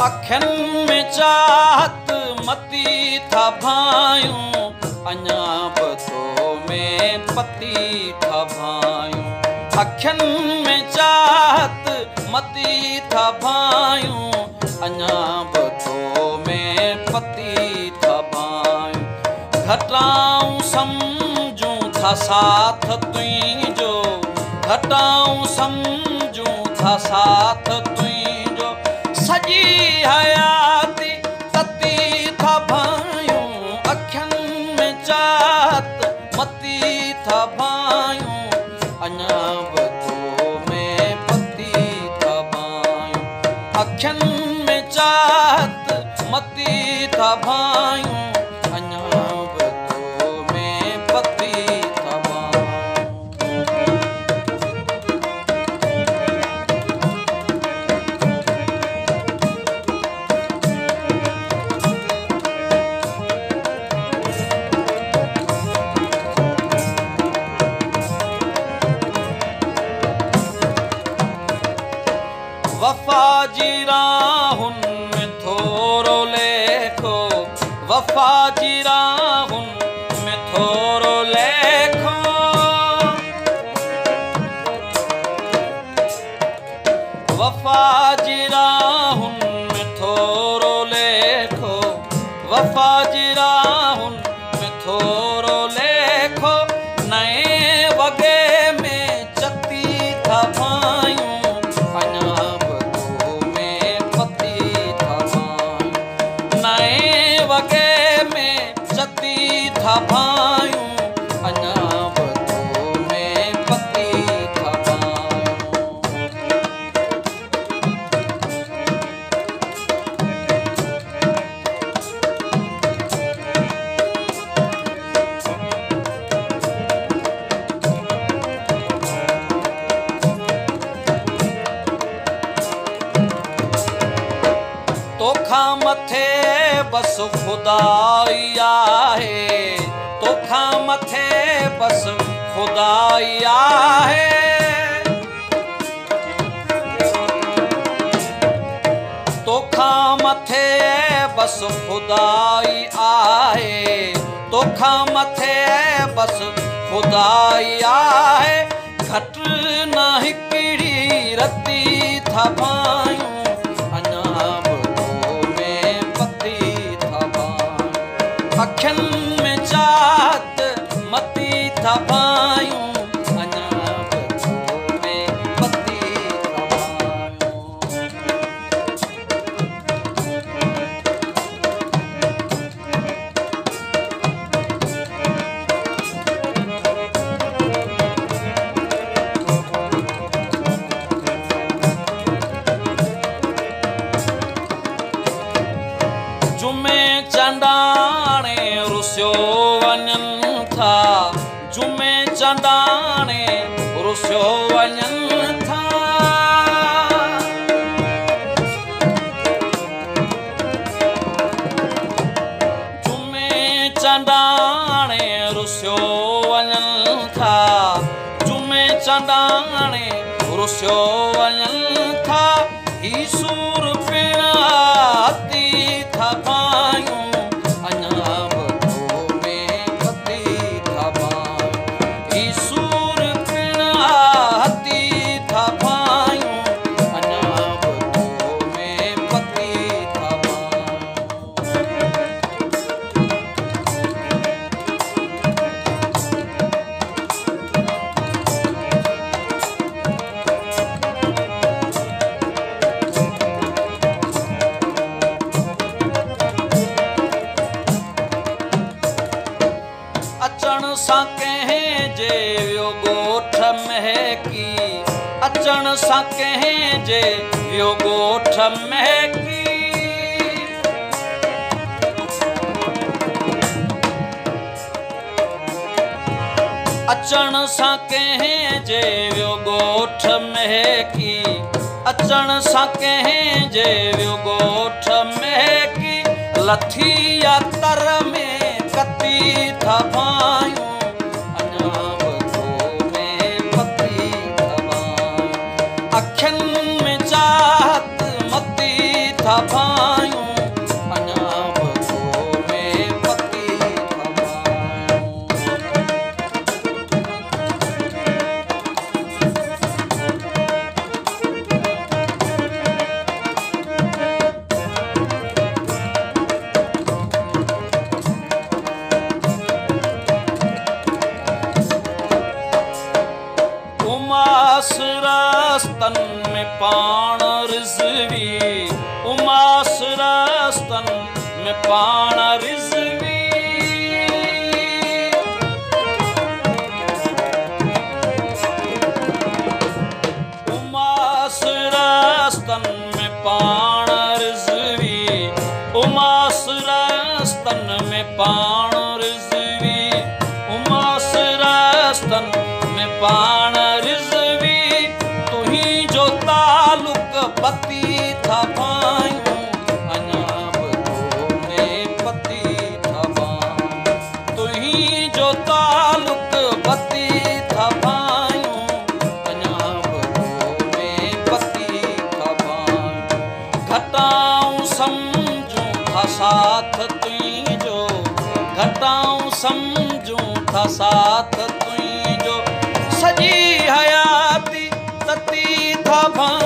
अखियुनि में चाहत मती था भायूं, अञा बतो में पती था भायूं। अखियुनि में चाहत मती था भायूं, अञा बतो में पती था भायूं। घटाऊं समझूं था साथ तुझो, घटाऊं समझूं था साथ तुझो। सजी हयाती तती था भायूं, अखियुनि में चाहत मती था भायूं, अञा बतो में पती था भायूं। अखियुनि में चाहत मती था भायूं, अञा बतो में पती था भायूं। वफा जी राहुनि में थोरो लेखो, वफा जी राहुनि में थोरो लेखो। वफा जी राहुनि में थोरो लेखो, वफा जी राहुनि में थोरो लेखो। नए वगे में चती था भायूं, वगे में चती था भायूं, अञा बतो में पती था भायूं। तोखा मथे बस खुदाई आहे, तोखा मथे बस खुदाई आहे। तोखा मथे बस खुदाई आहे, तोखा मथे बस खुदाई आहे। घट न हिकिड़ी रती था भायूं, अखियुनि में चाहत मती था भायूं, अञा बतो में पती था भायूं। जुमे चंडाणे रुसियो वञनि था, जुमे चंडाणे रुसियो वञनि था। जुमे चंडाणे रुसियो वञनि था, जुमे चंडाणे रुसियो वञनि था। ही सूर पिण हती था भायूं, अञा बतो में पती था भायूं। ही सूर पिण हती था भायूं, अञा बतो में पती था भायूं। अचण सां कंहिं जे वियो ॻोठ महकी, अचण सां कंहिं जे वियो ॻोठ महकी। अचण सां कंहिं जे वियो ॻोठ महकी, अचण सां कंहिं जे वियो ॻोठ महकी। लथी या तर में कती था भायूं, अञा बतो में पती था भायूं। अखियुनि में चाहत मती था भायूं। रस्तन में पाण रिज़वी, उमास रस्तन में पाण रिज़वी। उमास रस्तन में पाण रिज़वी, उमास रस्तन में पाण रिज़वी, उमास रस्तन में पाण रिज़वी। तुही जो तालुक पति था भायूं, अञा बतो में पति था भायूं। तुही जो तालुक पति था भायूं, अञा बतो में पति था भायूं। घटाऊं समझूं था साथ तुझो, घटाऊं समझूं था साथ तुझो। सजी हयाती तती था भायूं,